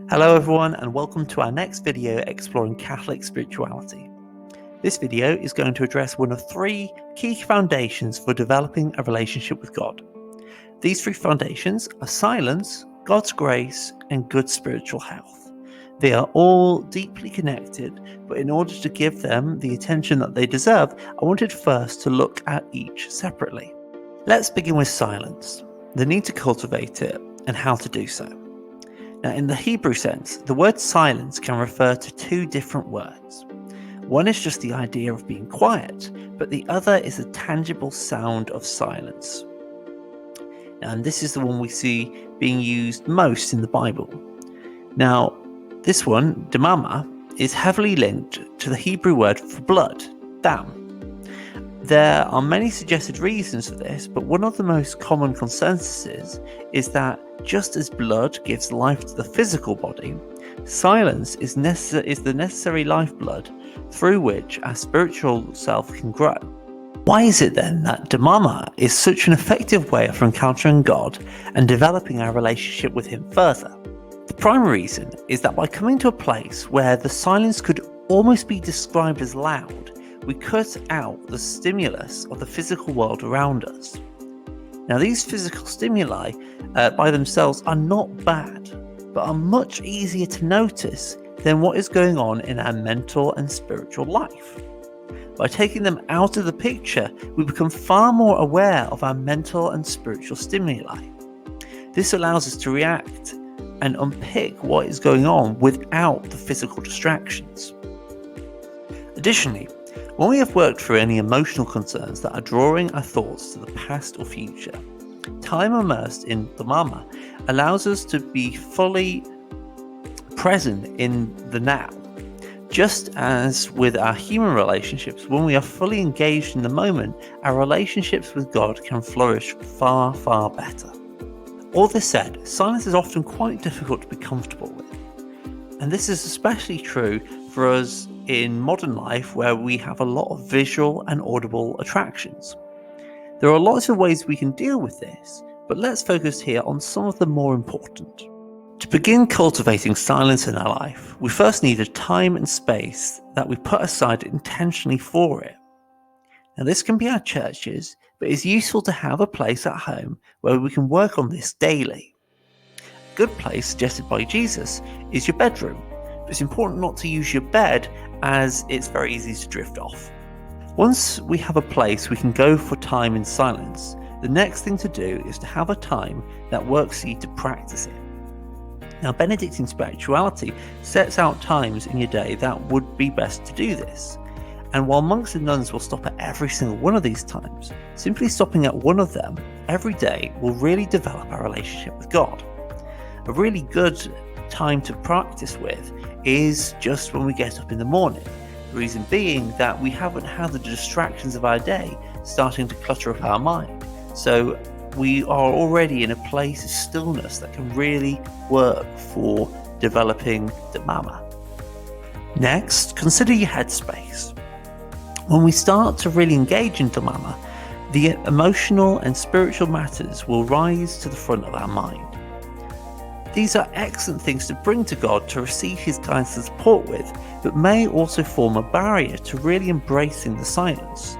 Hello everyone, and welcome to our next video exploring Catholic spirituality. This video is going to address one of three key foundations for developing a relationship with God. These three foundations are silence, God's grace, and good spiritual health. They are all deeply connected, but in order to give them the attention that they deserve, I wanted first to look at each separately. Let's begin with silence, the need to cultivate it, and how to do so. Now, in the Hebrew sense, the word silence can refer to two different words. One is just the idea of being quiet, but the other is a tangible sound of silence. And this is the one we see being used most in the Bible. Now, this one, damama, is heavily linked to the Hebrew word for blood, dam. There are many suggested reasons for this, but one of the most common consensuses is that just as blood gives life to the physical body, silence is the necessary lifeblood through which our spiritual self can grow. Why is it then that damama is such an effective way of encountering God and developing our relationship with Him further? The primary reason is that by coming to a place where the silence could almost be described as loud, we cut out the stimulus of the physical world around us. Now, these physical stimuli by themselves are not bad, but are much easier to notice than what is going on in our mental and spiritual life. By taking them out of the picture, we become far more aware of our mental and spiritual stimuli. This allows us to react and unpick what is going on without the physical distractions. Additionally, when we have worked through any emotional concerns that are drawing our thoughts to the past or future, time immersed in damama allows us to be fully present in the now. Just as with our human relationships, when we are fully engaged in the moment, our relationships with God can flourish far, far better. All this said, silence is often quite difficult to be comfortable with. And this is especially true for us in modern life, where we have a lot of visual and audible attractions. There are lots of ways we can deal with this, but let's focus here on some of the more important. To begin cultivating silence in our life, we first need a time and space that we put aside intentionally for it. Now, this can be our churches, but it's useful to have a place at home where we can work on this daily. A good place suggested by Jesus is your bedroom. It's important not to use your bed, as it's very easy to drift off. Once we have a place we can go for time in silence, the next thing to do is to have a time that works for you to practice it. Now, Benedictine spirituality sets out times in your day that would be best to do this. And while monks and nuns will stop at every single one of these times, simply stopping at one of them every day will really develop our relationship with God. A really good time to practice with is just when we get up in the morning. The reason being that we haven't had the distractions of our day starting to clutter up our mind. So we are already in a place of stillness that can really work for developing damama. Next, consider your headspace. When we start to really engage in damama, the emotional and spiritual matters will rise to the front of our mind. These are excellent things to bring to God to receive His guidance and support with, but may also form a barrier to really embracing the silence.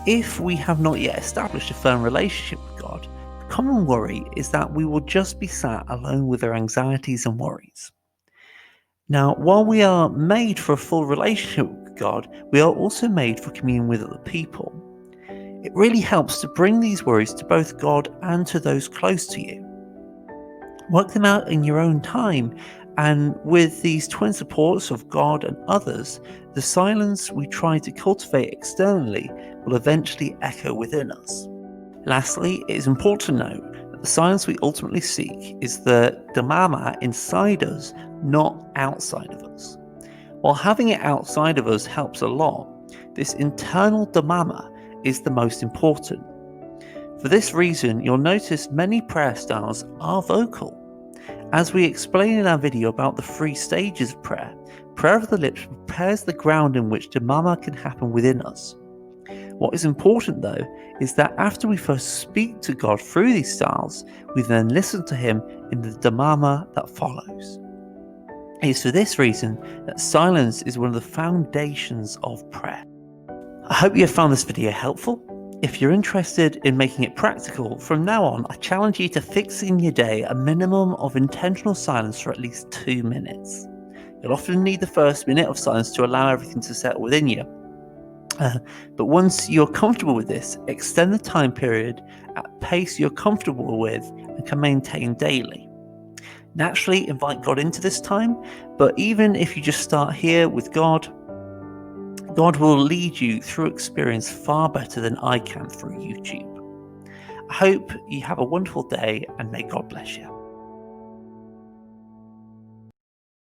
If we have not yet established a firm relationship with God, the common worry is that we will just be sat alone with our anxieties and worries. Now, while we are made for a full relationship with God, we are also made for communion with other people. It really helps to bring these worries to both God and to those close to you. Work them out in your own time, and with these twin supports of God and others, the silence we try to cultivate externally will eventually echo within us. Lastly, it is important to note that the silence we ultimately seek is the damama inside us, not outside of us. While having it outside of us helps a lot, this internal damama is the most important. For this reason, you'll notice many prayer styles are vocal. As we explain in our video about the 3 stages of prayer, prayer of the lips prepares the ground in which damama can happen within us. What is important though is that after we first speak to God through these styles, we then listen to Him in the Dhammama that follows. It is for this reason that silence is one of the foundations of prayer. I hope you have found this video helpful. If you're interested in making it practical, from now on I challenge you to fix in your day a minimum of intentional silence for at least 2 minutes. You'll often need the first minute of silence to allow everything to settle within you. But once you're comfortable with this, extend the time period at a pace you're comfortable with and can maintain daily. Naturally, invite God into this time, but even if you just start here with God, God will lead you through experience far better than I can through YouTube. I hope you have a wonderful day and may God bless you.